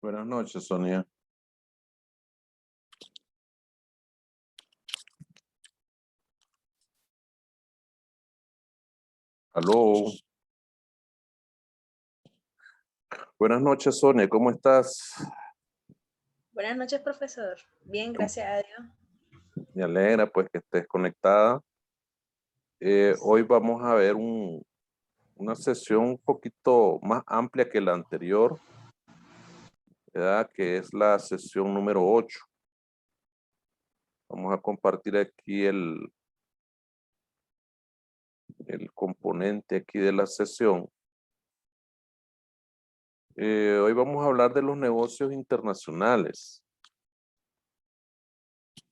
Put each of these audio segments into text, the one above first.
Buenas noches, Sonia. Aló. Buenas noches, Sonia. ¿Cómo estás? Buenas noches, profesor. Bien, gracias a Dios. Me alegra pues que estés conectada. Hoy vamos a ver una sesión un poquito más amplia que la anterior, ¿verdad? Que es la sesión número 8. Vamos a compartir aquí el componente aquí de la sesión. Hoy vamos a hablar de los negocios internacionales.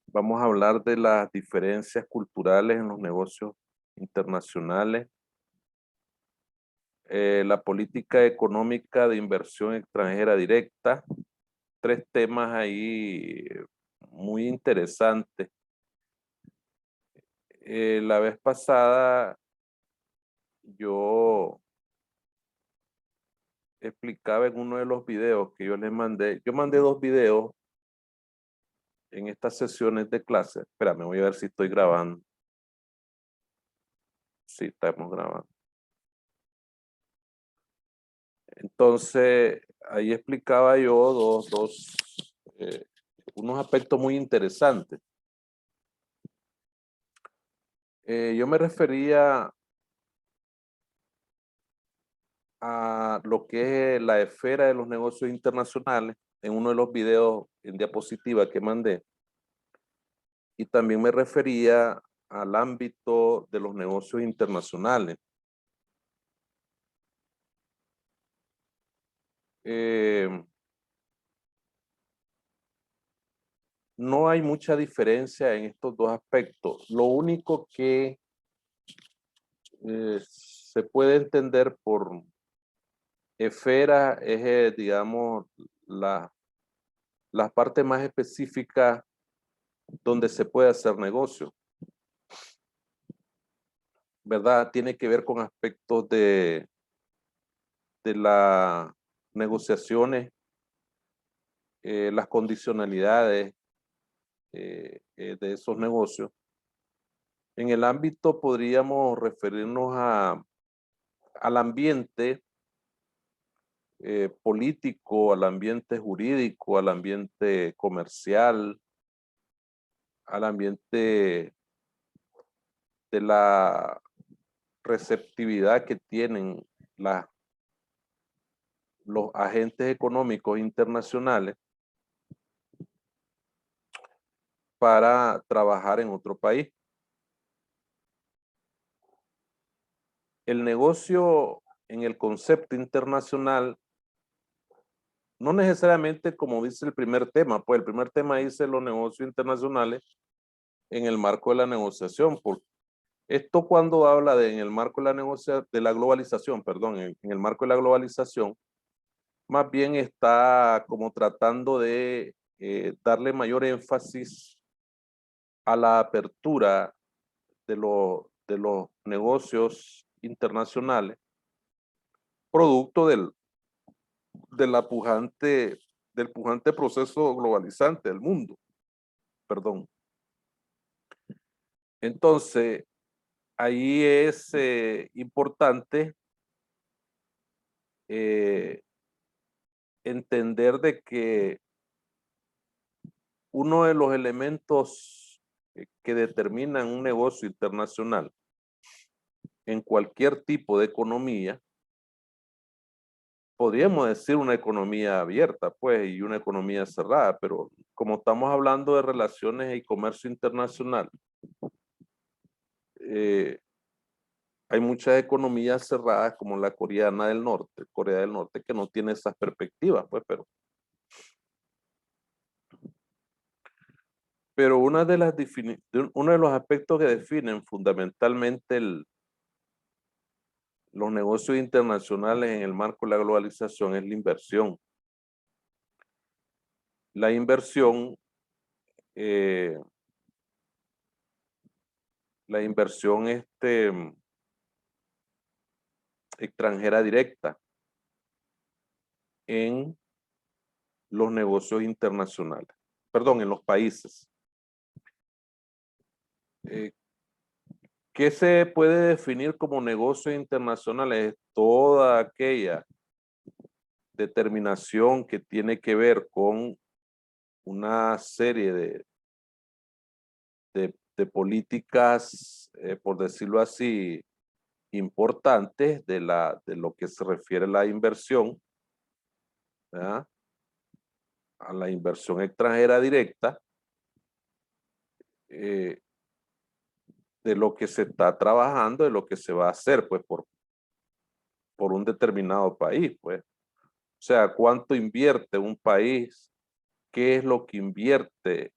Vamos a hablar de las diferencias culturales en los negocios internacionales, la política económica de inversión extranjera directa, 3 temas ahí muy interesantes. La vez pasada yo explicaba en uno de los videos que yo mandé 2 videos en estas sesiones de clase. Espérame, voy a ver si estoy grabando. Sí, estamos grabando. Entonces, ahí explicaba yo unos aspectos muy interesantes. Yo me refería a lo que es la esfera de los negocios internacionales en uno de los videos en diapositiva que mandé. Y también me refería al ámbito de los negocios internacionales. No hay mucha diferencia en estos dos aspectos. Lo único que se puede entender por esfera es, digamos, las partes más específicas donde se puede hacer negocio, ¿verdad? Tiene que ver con aspectos de las negociaciones, las condicionalidades de esos negocios. En el ámbito podríamos referirnos al ambiente político, al ambiente jurídico, al ambiente comercial, al ambiente de la receptividad que tienen los agentes económicos internacionales para trabajar en otro país. El negocio en el concepto internacional, no necesariamente como dice el primer tema, pues el primer tema dice los negocios internacionales en el marco de la negociación, porque esto cuando habla en el marco de de la globalización, perdón, en el marco de la globalización, más bien está como tratando de darle mayor énfasis a la apertura de los negocios internacionales, producto de la del pujante proceso globalizante del mundo, perdón. Entonces, ahí es importante eh, entender de que uno de los elementos que determinan un negocio internacional en cualquier tipo de economía, podríamos decir una economía abierta, pues, y una economía cerrada, pero como estamos hablando de relaciones y comercio internacional, eh, hay muchas economías cerradas como la Corea del Norte, que no tiene esas perspectivas, pues, pero uno de los aspectos que definen fundamentalmente los negocios internacionales en el marco de la globalización es la inversión. La inversión, eh, la inversión extranjera directa en los negocios internacionales, perdón, en los países. ¿Qué se puede definir como negocios internacionales? Es toda aquella determinación que tiene que ver con una serie de políticas, por decirlo así, importantes de lo que se refiere a la inversión, ¿verdad? A la inversión extranjera directa, de lo que se está trabajando, de lo que se va a hacer, pues, por un determinado país, pues. O sea, ¿cuánto invierte un país? ¿Qué es lo que invierte?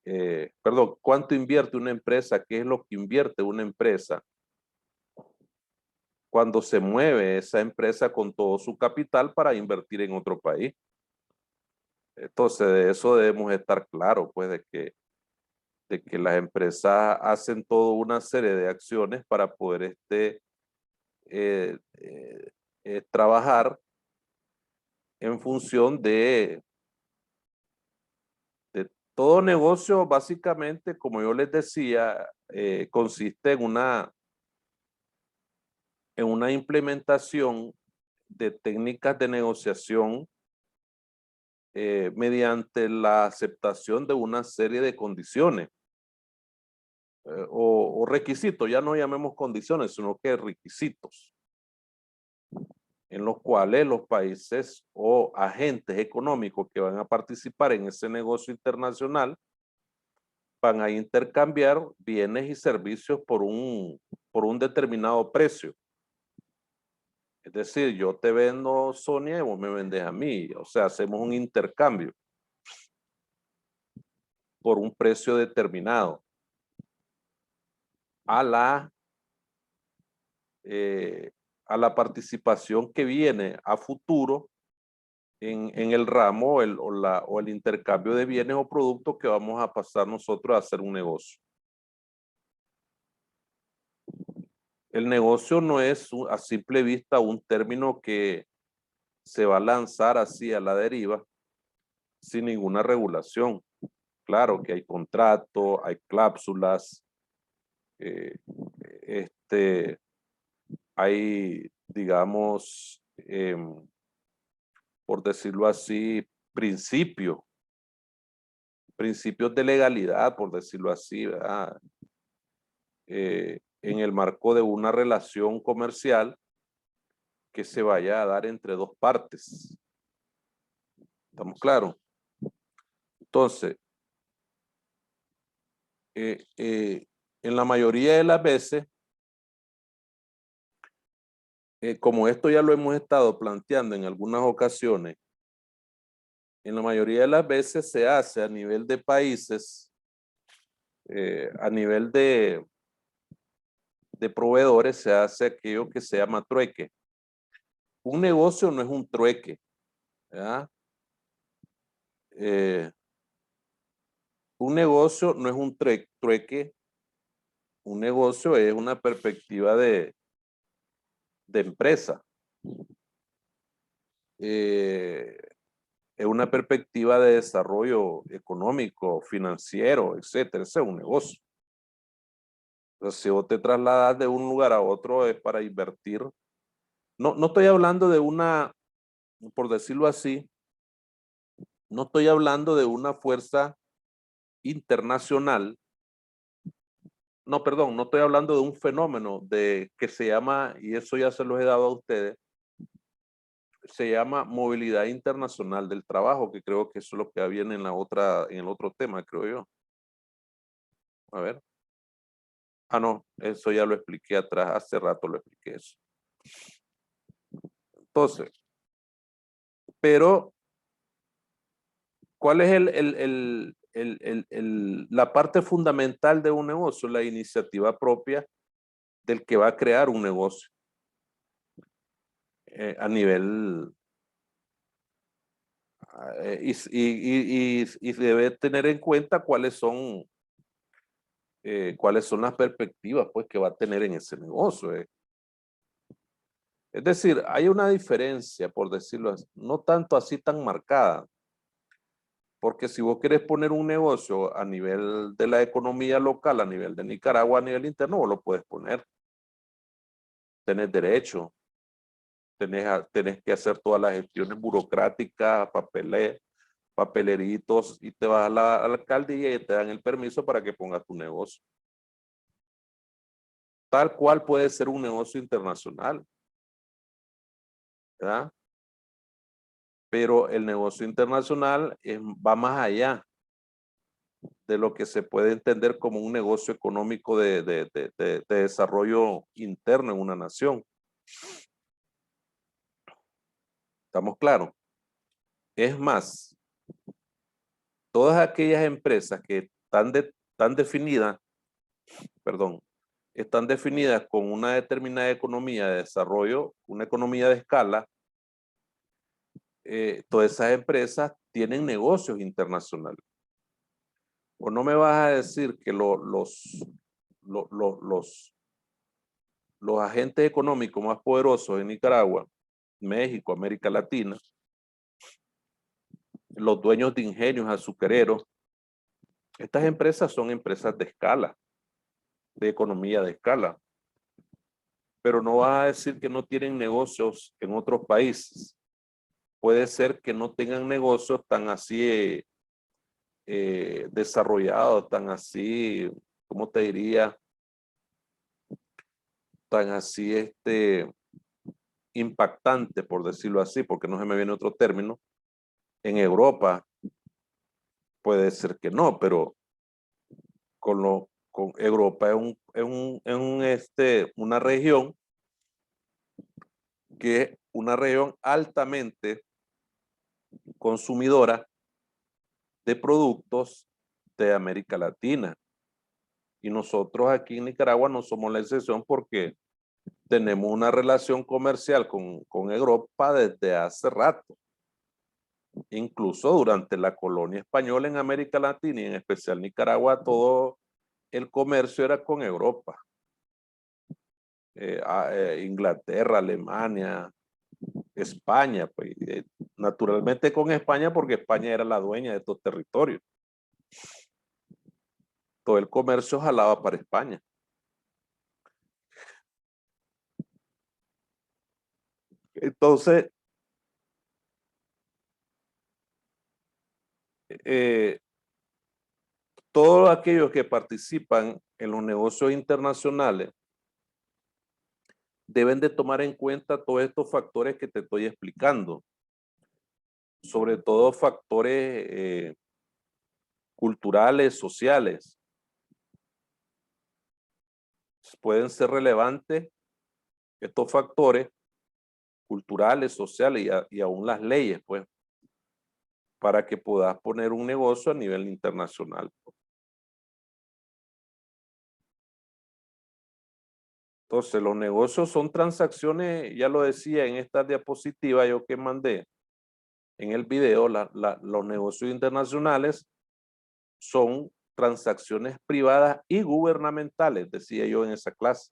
Perdón, ¿cuánto invierte una empresa? ¿Qué es lo que invierte una empresa cuando se mueve esa empresa con todo su capital para invertir en otro país? Entonces, de eso debemos estar claros, pues, de que las empresas hacen toda una serie de acciones para poder trabajar en función de todo negocio. Básicamente, como yo les decía, consiste en una implementación de técnicas de negociación mediante la aceptación de una serie de condiciones o requisitos. Ya no llamemos condiciones, sino que requisitos, en los cuales los países o agentes económicos que van a participar en ese negocio internacional van a intercambiar bienes y servicios por un determinado precio. Es decir, yo te vendo, Sonia, y vos me vendes a mí. O sea, hacemos un intercambio por un precio determinado a la participación que viene a futuro en el ramo o el intercambio de bienes o productos que vamos a pasar nosotros a hacer un negocio. El negocio no es a simple vista un término que se va a lanzar así a la deriva sin ninguna regulación. Claro que hay contratos, hay cláusulas, hay, digamos, por decirlo así, principios de legalidad, por decirlo así, ¿verdad? En el marco de una relación comercial que se vaya a dar entre dos partes. ¿Estamos claros? Entonces, en la mayoría de las veces, como esto ya lo hemos estado planteando en algunas ocasiones, en la mayoría de las veces se hace a nivel de países, a nivel de proveedores, se hace aquello que se llama trueque. Un negocio no es un trueque, ¿verdad? Un negocio no es un trueque, un negocio es una perspectiva de empresa. Es una perspectiva de desarrollo económico, financiero, etcétera. Ese es un negocio. Entonces, si vos te trasladas de un lugar a otro es para invertir. No estoy hablando de una, por decirlo así, no estoy hablando de una fuerza internacional. No, perdón, no estoy hablando de un fenómeno que se llama, y eso ya se los he dado a ustedes, se llama movilidad internacional del trabajo, que creo que eso es lo que viene en el otro tema, creo yo. A ver. Ah, no, eso ya lo expliqué atrás, hace rato lo expliqué eso. Entonces, pero, ¿cuál es la parte fundamental de un negocio? La iniciativa propia del que va a crear un negocio a nivel, y debe tener en cuenta cuáles son las perspectivas, pues, que va a tener en ese negocio. Es decir, hay una diferencia, por decirlo así, no tanto así tan marcada, Porque si vos querés poner un negocio a nivel de la economía local, a nivel de Nicaragua, a nivel interno, vos lo puedes poner. Tenés derecho. Tenés que hacer todas las gestiones burocráticas, papeleritos, y te vas a la alcaldía y te dan el permiso para que pongas tu negocio. Tal cual puede ser un negocio internacional, ¿verdad? Pero el negocio internacional va más allá de lo que se puede entender como un negocio económico de desarrollo interno en una nación. ¿Estamos claros? Es más, todas aquellas empresas que están definidas, perdón, están definidas con una determinada economía de desarrollo, una economía de escala, todas esas empresas tienen negocios internacionales. O no me vas a decir que los agentes económicos más poderosos en Nicaragua, México, América Latina, los dueños de ingenios azucareros, estas empresas son empresas de escala, de economía de escala. Pero no vas a decir que no tienen negocios en otros países. Puede ser que no tengan negocios tan así desarrollados, tan así, ¿cómo te diría? Tan así impactante, por decirlo así, porque no se me viene otro término. En Europa puede ser que no, pero con Europa es una región que es una región altamente consumidora de productos de América Latina. Y nosotros aquí en Nicaragua no somos la excepción porque tenemos una relación comercial con Europa desde hace rato. Incluso durante la colonia española en América Latina y en especial Nicaragua, todo el comercio era con Europa. Inglaterra, Alemania, España, pues, naturalmente con España porque España era la dueña de estos territorios. Todo el comercio jalaba para España. Entonces, todos aquellos que participan en los negocios internacionales deben de tomar en cuenta todos estos factores que te estoy explicando, sobre todo factores culturales, sociales. Pueden ser relevantes estos factores culturales, sociales y aún las leyes, pues, para que puedas poner un negocio a nivel internacional. Entonces, los negocios son transacciones, ya lo decía en esta diapositiva yo que mandé en el video, los negocios internacionales son transacciones privadas y gubernamentales, decía yo en esa clase.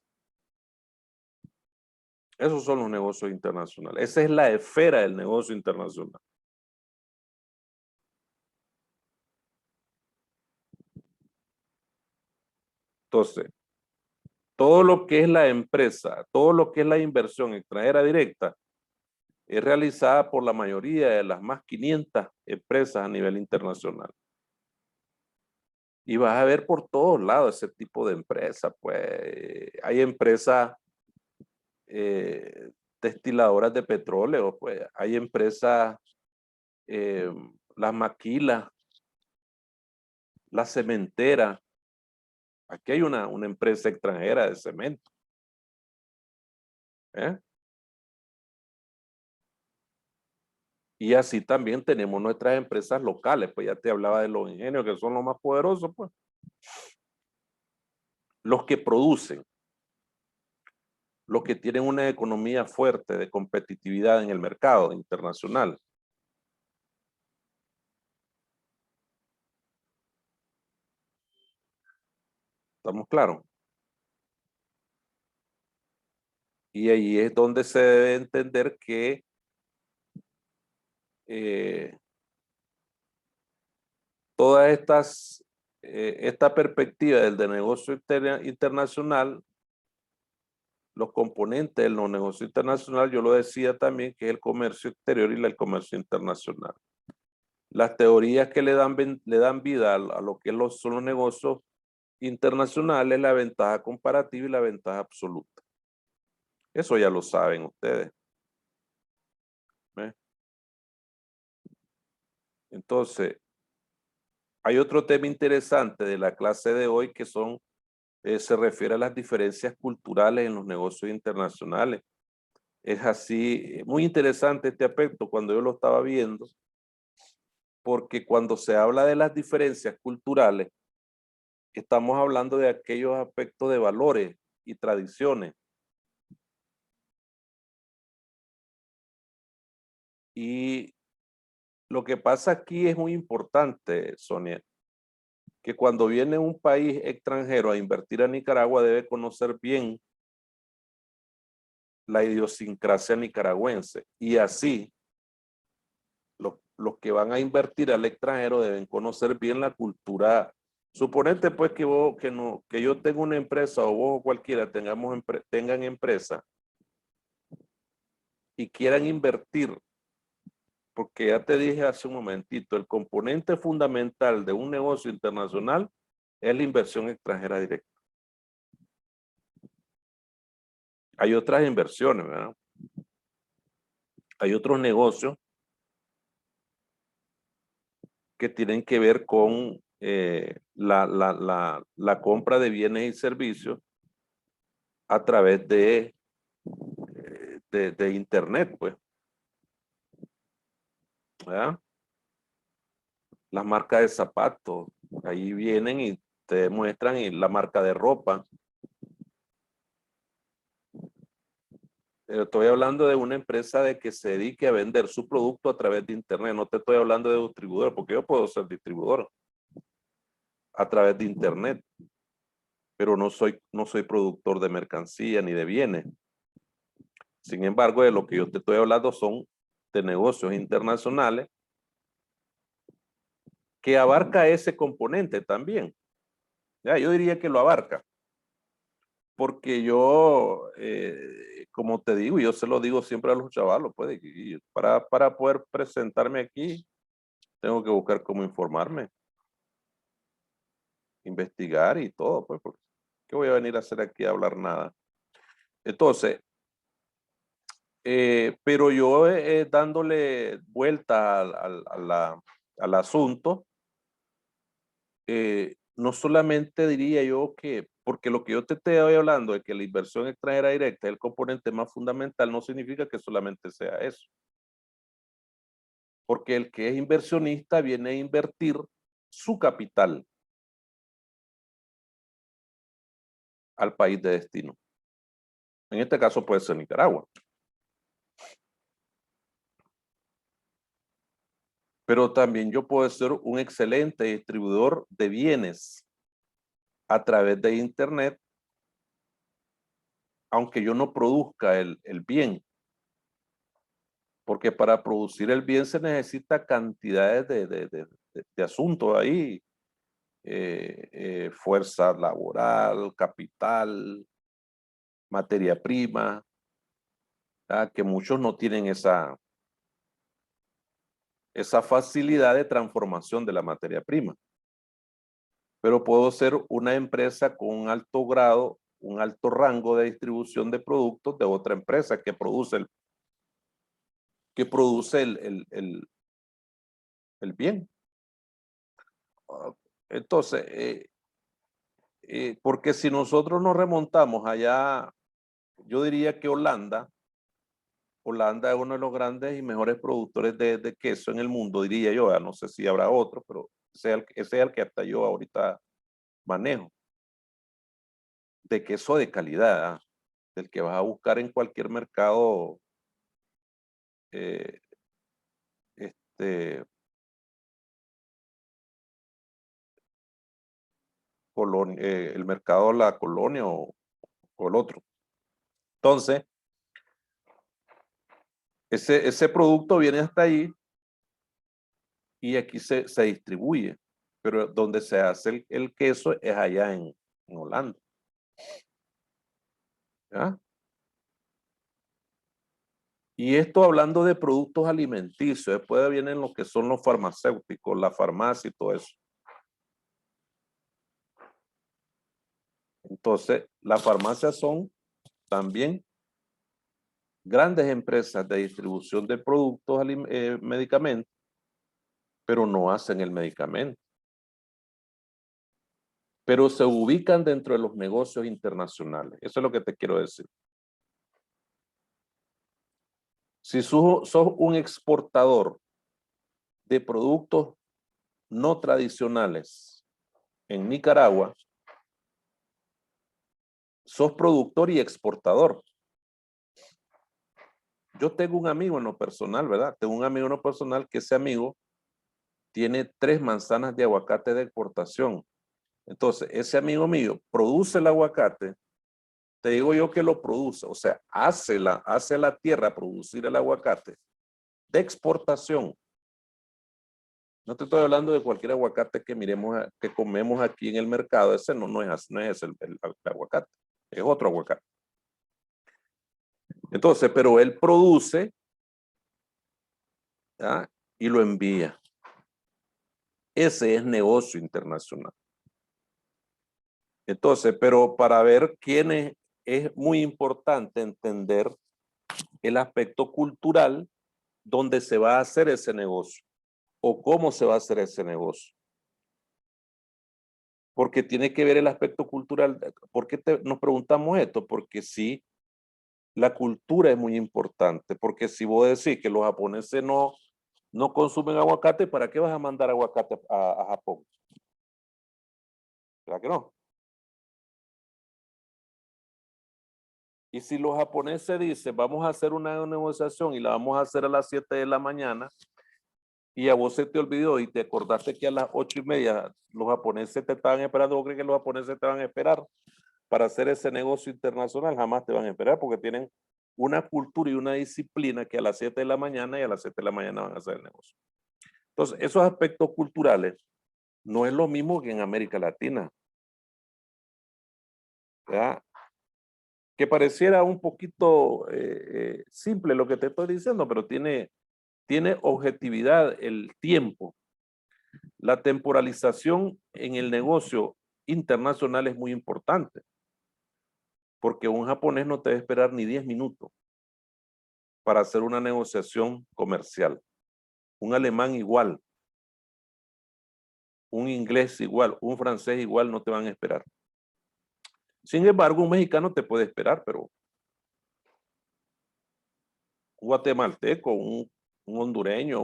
Esos son los negocios internacionales. Esa es la esfera del negocio internacional. Entonces, todo lo que es la empresa, todo lo que es la inversión extranjera directa, es realizada por la mayoría de las más 500 empresas a nivel internacional. Y vas a ver por todos lados ese tipo de empresas. Pues hay empresas destiladoras de petróleo, pues hay empresas, las maquilas, la cementera. Aquí hay una empresa extranjera de cemento. ¿Eh? Y así también tenemos nuestras empresas locales, pues ya te hablaba de los ingenios que son los más poderosos, pues. Los que producen, los que tienen una economía fuerte de competitividad en el mercado internacional. ¿Estamos claros? Y ahí es donde se debe entender que todas estas, esta perspectiva del de negocio internacional, los componentes del no negocio internacional, yo lo decía también, que es el comercio exterior y el comercio internacional. Las teorías que le dan vida a lo que son los negocios internacionales, la ventaja comparativa y la ventaja absoluta. Eso ya lo saben ustedes. ¿Ve? Entonces, hay otro tema interesante de la clase de hoy que se refiere a las diferencias culturales en los negocios internacionales. Es así, muy interesante este aspecto cuando yo lo estaba viendo, porque cuando se habla de las diferencias culturales, estamos hablando de aquellos aspectos de valores y tradiciones. Y lo que pasa aquí es muy importante, Sonia, que cuando viene un país extranjero a invertir a Nicaragua debe conocer bien la idiosincrasia nicaragüense. Y así, los que van a invertir al extranjero deben conocer bien la cultura. Suponete pues que yo tengo una empresa o vos o cualquiera tengan empresa y quieran invertir, porque ya te dije hace un momentito, el componente fundamental de un negocio internacional es la inversión extranjera directa. Hay otras inversiones, ¿verdad? Hay otros negocios que tienen que ver con la compra de bienes y servicios a través de internet, pues. ¿Verdad? Las marcas de zapatos, ahí vienen y te muestran, y la marca de ropa. Estoy hablando de una empresa de que se dedique a vender su producto a través de internet. No te estoy hablando de distribuidor, porque yo puedo ser distribuidor a través de internet, pero no soy productor de mercancía ni de bienes. Sin embargo, de lo que yo te estoy hablando son de negocios internacionales que abarca ese componente también. Ya, yo diría que lo abarca. Porque yo, como te digo, yo se lo digo siempre a los chavalos, pues, y para poder presentarme aquí, tengo que buscar cómo informarme, investigar y todo, pues, porque ¿qué voy a venir a hacer aquí a hablar nada? Entonces, pero yo dándole vuelta al asunto, no solamente diría yo que, porque lo que yo te estoy hablando de que la inversión extranjera directa es el componente más fundamental, no significa que solamente sea eso. Porque el que es inversionista viene a invertir su capital al país de destino. En este caso puede ser Nicaragua. Pero también yo puedo ser un excelente distribuidor de bienes a través de internet, aunque yo no produzca el bien. Porque para producir el bien se necesita cantidades de asuntos ahí. Fuerza laboral, capital, materia prima, que muchos no tienen esa facilidad de transformación de la materia prima. Pero puedo ser una empresa con un alto grado, un alto rango de distribución de productos de otra empresa que produce el bien. Entonces, porque si nosotros nos remontamos allá, yo diría que Holanda es uno de los grandes y mejores productores de queso en el mundo, diría yo. No sé si habrá otro, pero ese es el que hasta yo ahorita manejo. De queso de calidad, del que vas a buscar en cualquier mercado, el mercado La Colonia o el otro. Entonces, ese producto viene hasta ahí y aquí se distribuye. pero donde se hace el queso es allá en Holanda. ¿Ya? Y esto hablando de productos alimenticios, después vienen lo que son los farmacéuticos, la farmacia y todo eso. Entonces, las farmacias son también grandes empresas de distribución de productos, medicamentos, pero no hacen el medicamento. Pero se ubican dentro de los negocios internacionales. Eso es lo que te quiero decir. Si sos un exportador de productos no tradicionales en Nicaragua, sos productor y exportador. Yo tengo un amigo en lo personal, ¿verdad? Tengo un amigo en lo personal que ese amigo tiene 3 manzanas de aguacate de exportación. Entonces, ese amigo mío produce el aguacate, te digo yo que lo produce, o sea, hace la tierra producir el aguacate de exportación. No te estoy hablando de cualquier aguacate que miremos, que comemos aquí en el mercado. Ese no es el aguacate, es otro aguacate. Entonces, pero él produce, ¿ya? Y lo envía. Ese es negocio internacional. Entonces, pero para ver quién es muy importante entender el aspecto cultural donde se va a hacer ese negocio o cómo se va a hacer ese negocio. Porque tiene que ver el aspecto cultural. ¿Por qué nos preguntamos esto? Porque sí, la cultura es muy importante. Porque si vos decís que los japoneses no consumen aguacate, ¿para qué vas a mandar aguacate a Japón? ¿Verdad que no? Y si los japoneses dicen, vamos a hacer una negociación y la vamos a hacer a las 7 de la mañana, y a vos se te olvidó y te acordaste que a las 8:30 los japoneses te estaban esperando, ¿vos crees que los japoneses te van a esperar para hacer ese negocio internacional? Jamás te van a esperar porque tienen una cultura y una disciplina que a las 7 de la mañana y a las 7 de la mañana van a hacer el negocio. Entonces, esos aspectos culturales no es lo mismo que en América Latina. ¿Verdad? Que pareciera un poquito simple lo que te estoy diciendo, pero tiene objetividad el tiempo. La temporalización en el negocio internacional es muy importante, porque un japonés no te debe esperar ni 10 minutos para hacer una negociación comercial. Un alemán igual, un inglés igual, un francés igual no te van a esperar. Sin embargo, un mexicano te puede esperar, pero un guatemalteco, un hondureño,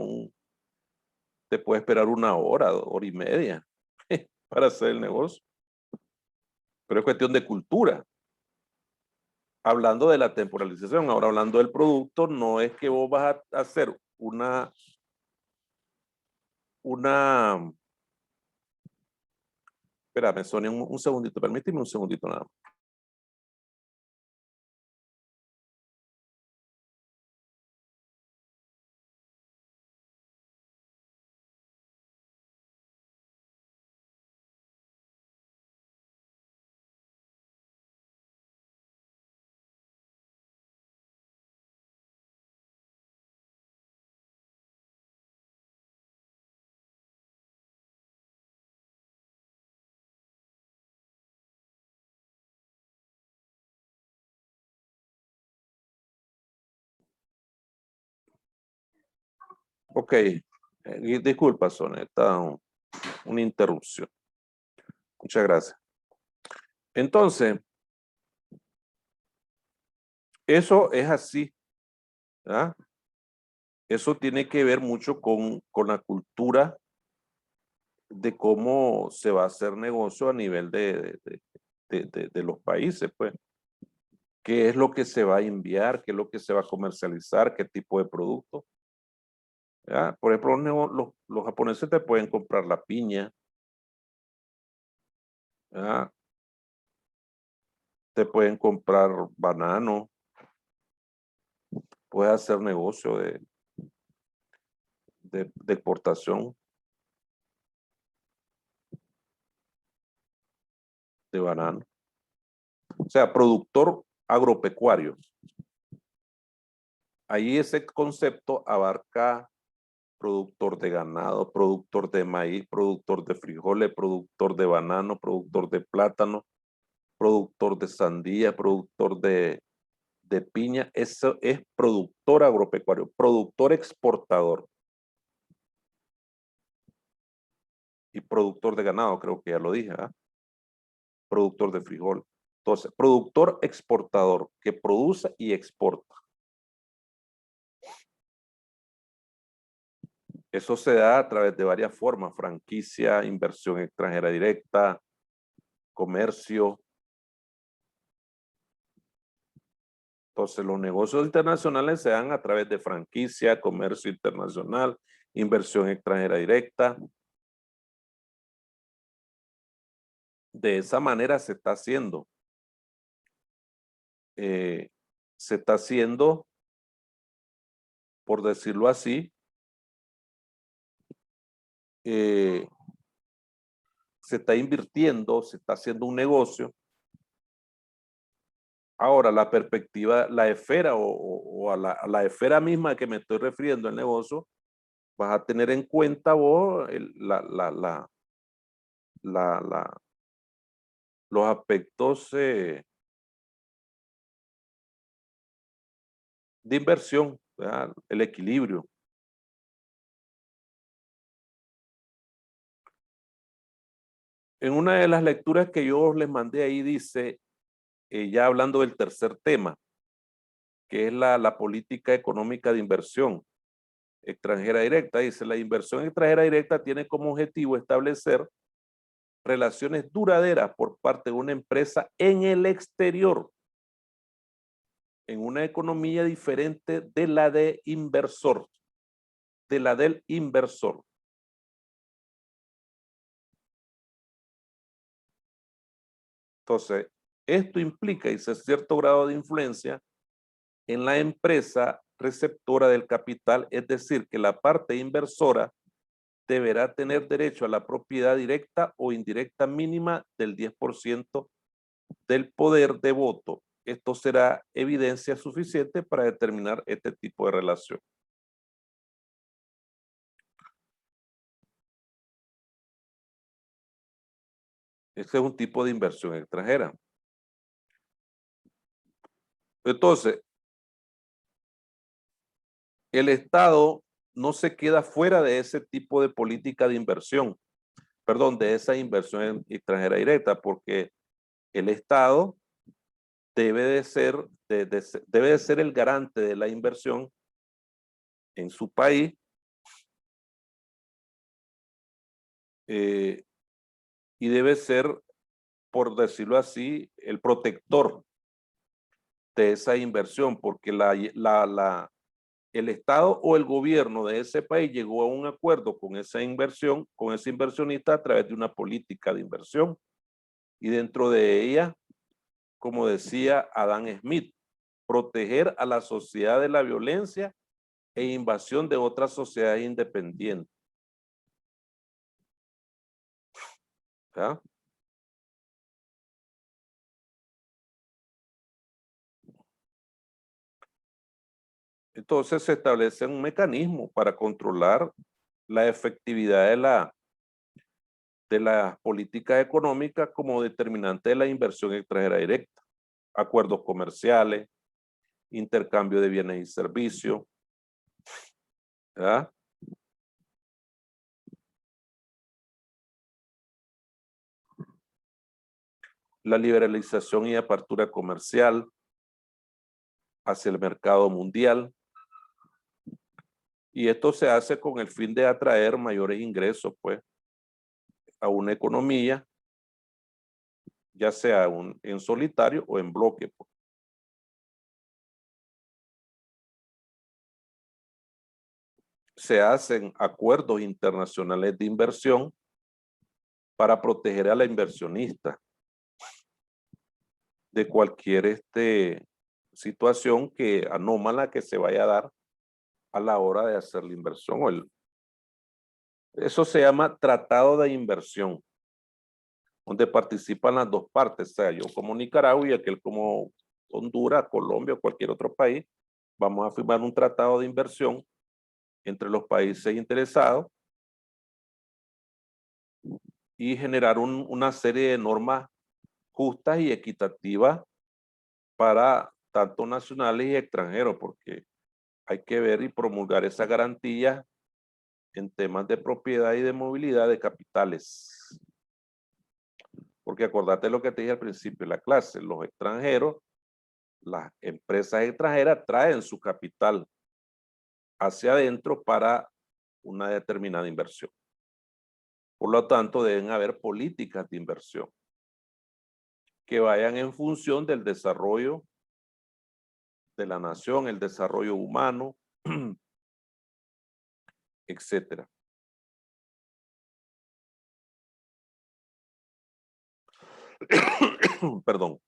te puede esperar 1 hora, 1 hora y media para hacer el negocio. Pero es cuestión de cultura. Hablando de la temporalización, ahora hablando del producto, no es que vos vas a hacer espérame, Sonia, un segundito, permíteme un segundito nada más. Ok, disculpa, Sonia, está una interrupción. Muchas gracias. Entonces, eso es así, ¿verdad? Eso tiene que ver mucho con la cultura de cómo se va a hacer negocio a nivel de los países, pues. ¿Qué es lo que se va a enviar? ¿Qué es lo que se va a comercializar? ¿Qué tipo de producto? ¿Ya? Por ejemplo, los japoneses te pueden comprar la piña, ¿ya? Te pueden comprar banano, puedes hacer negocio de exportación. de banano. O sea, productor agropecuario. Ahí ese concepto abarca productor de ganado, productor de maíz, productor de frijoles, productor de banano, productor de plátano, productor de sandía, productor de piña. Eso es productor agropecuario, productor exportador. Y productor de ganado, creo que ya lo dije, ¿eh? Productor de frijol. Entonces, productor exportador que produce y exporta. Eso se da a través de varias formas: franquicia, inversión extranjera directa, comercio. Entonces, los negocios internacionales se dan a través de franquicia, comercio internacional, inversión extranjera directa. De esa manera se está haciendo. Se está haciendo, por decirlo así, se está invirtiendo, se está haciendo un negocio. Ahora, la perspectiva, la esfera o a la esfera misma a que me estoy refiriendo el negocio, vas a tener en cuenta vos los aspectos de inversión, ¿verdad? El equilibrio. En una de las lecturas que yo les mandé ahí dice, ya hablando del tercer tema, que es la política económica de inversión extranjera directa, dice: la inversión extranjera directa tiene como objetivo establecer relaciones duraderas por parte de una empresa en el exterior, en una economía diferente de la de inversor, de la del inversor. Entonces, esto implica, dice, cierto grado de influencia en la empresa receptora del capital, es decir, que la parte inversora deberá tener derecho a la propiedad directa o indirecta mínima del 10% del poder de voto. Esto será evidencia suficiente para determinar este tipo de relación. Este es un tipo de inversión extranjera. Entonces, el Estado no se queda fuera de ese tipo de política de inversión, perdón, de esa inversión extranjera directa, porque el Estado debe de ser el garante de la inversión en su país, y debe ser, por decirlo así, el protector de esa inversión, porque el Estado o el gobierno de ese país llegó a un acuerdo con esa inversión, con ese inversionista a través de una política de inversión. Y dentro de ella, como decía Adam Smith, proteger a la sociedad de la violencia e invasión de otras sociedades independientes. ¿Ya? Entonces se establece un mecanismo para controlar la efectividad de la política económica como determinante de la inversión extranjera directa. Acuerdos comerciales, intercambio de bienes y servicios, ¿verdad? La liberalización y apertura comercial hacia el mercado mundial. Y esto se hace con el fin de atraer mayores ingresos, pues, a una economía, ya sea en solitario o en bloque, pues. Se hacen acuerdos internacionales de inversión para proteger a la inversionista de cualquier situación anómala que se vaya a dar a la hora de hacer la inversión. Eso se llama tratado de inversión. donde participan las dos partes, o sea, yo como Nicaragua y aquel como Honduras, Colombia o cualquier otro país, vamos a firmar un tratado de inversión entre los países interesados y generar una serie de normas justas y equitativas para tanto nacionales y extranjeros, porque hay que ver y promulgar esa garantía en temas de propiedad y de movilidad de capitales. Porque acordate lo que te dije al principio de la clase, los extranjeros, las empresas extranjeras traen su capital hacia adentro para una determinada inversión. Por lo tanto, deben haber políticas de inversión que vayan en función del desarrollo de la nación, el desarrollo humano, etcétera. Perdón.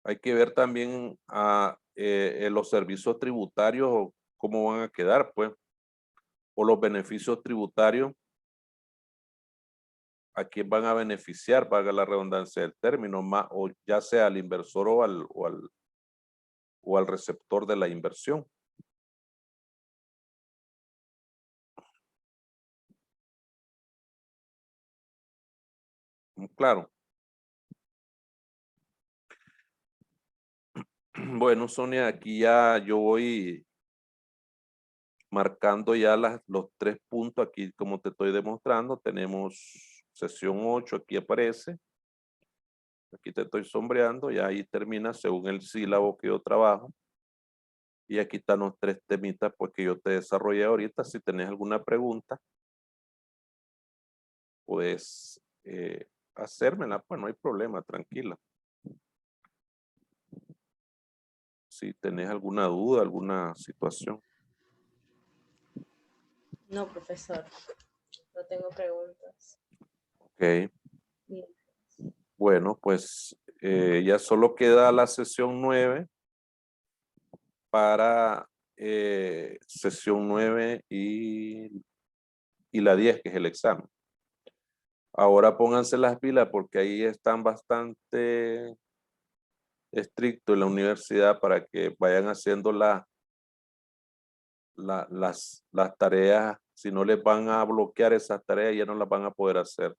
Hay que ver también los servicios tributarios, cómo van a quedar, pues, o los beneficios tributarios, a quién van a beneficiar, valga la redundancia del término, más, o ya sea al inversor o al receptor de la inversión. Claro. Bueno, Sonia, aquí ya yo voy marcando ya los 3 puntos aquí, como te estoy demostrando. Tenemos sesión 8, aquí aparece. Aquí te estoy sombreando y ahí termina según el sílabo que yo trabajo. Y aquí están los 3 temitas pues, que yo te desarrollé ahorita. Si tenés alguna pregunta, puedes hacérmela, pues no hay problema, tranquila. Si tenés alguna duda, alguna situación. No, profesor, no tengo preguntas. Ok. Bien. Bueno, pues ya solo queda la sesión 9 para sesión 9 y la 10, que es el examen. Ahora pónganse las pilas porque ahí están bastante estrictos en la universidad para que vayan haciendo las tareas. Si no les van a bloquear esas tareas, ya no las van a poder hacer.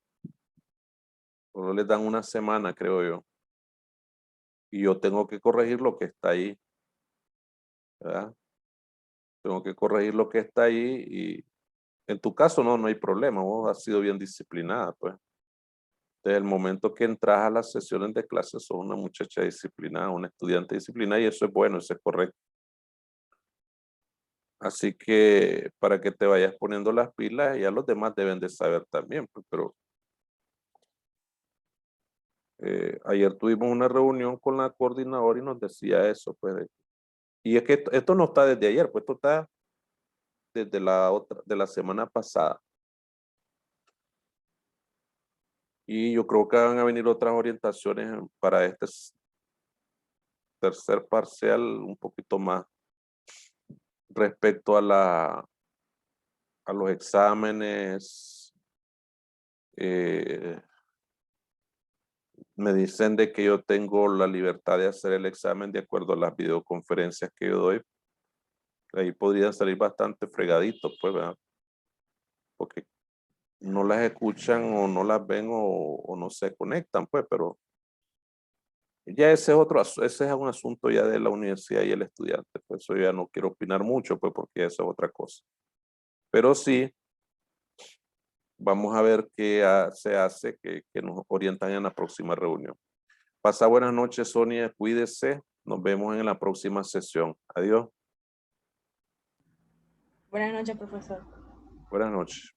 Solo les dan una semana, creo yo. Y yo tengo que corregir lo que está ahí, ¿verdad? Tengo que corregir lo que está ahí y en tu caso no hay problema. Vos has sido bien disciplinada, pues. Desde el momento que entras a las sesiones de clase, sos una muchacha disciplinada, una estudiante disciplinada y eso es bueno, eso es correcto. Así que para que te vayas poniendo las pilas, ya los demás deben de saber también, pues, pero ayer tuvimos una reunión con la coordinadora y nos decía eso, pues. Y es que esto no está desde ayer, pues esto está desde de la semana pasada. Y yo creo que van a venir otras orientaciones para este tercer parcial un poquito más respecto a los exámenes. Me dicen de que yo tengo la libertad de hacer el examen de acuerdo a las videoconferencias que yo doy. Ahí podrían salir bastante fregaditos, pues, ¿verdad? Porque no las escuchan o no las ven o no se conectan, pues, pero ya ese es un asunto ya de la universidad y el estudiante, pues eso ya no quiero opinar mucho, pues porque eso es otra cosa. Pero sí, vamos a ver qué se hace, que nos orientan en la próxima reunión. Pasa buenas noches, Sonia, cuídese, nos vemos en la próxima sesión. Adiós. Buenas noches, profesor. Buenas noches.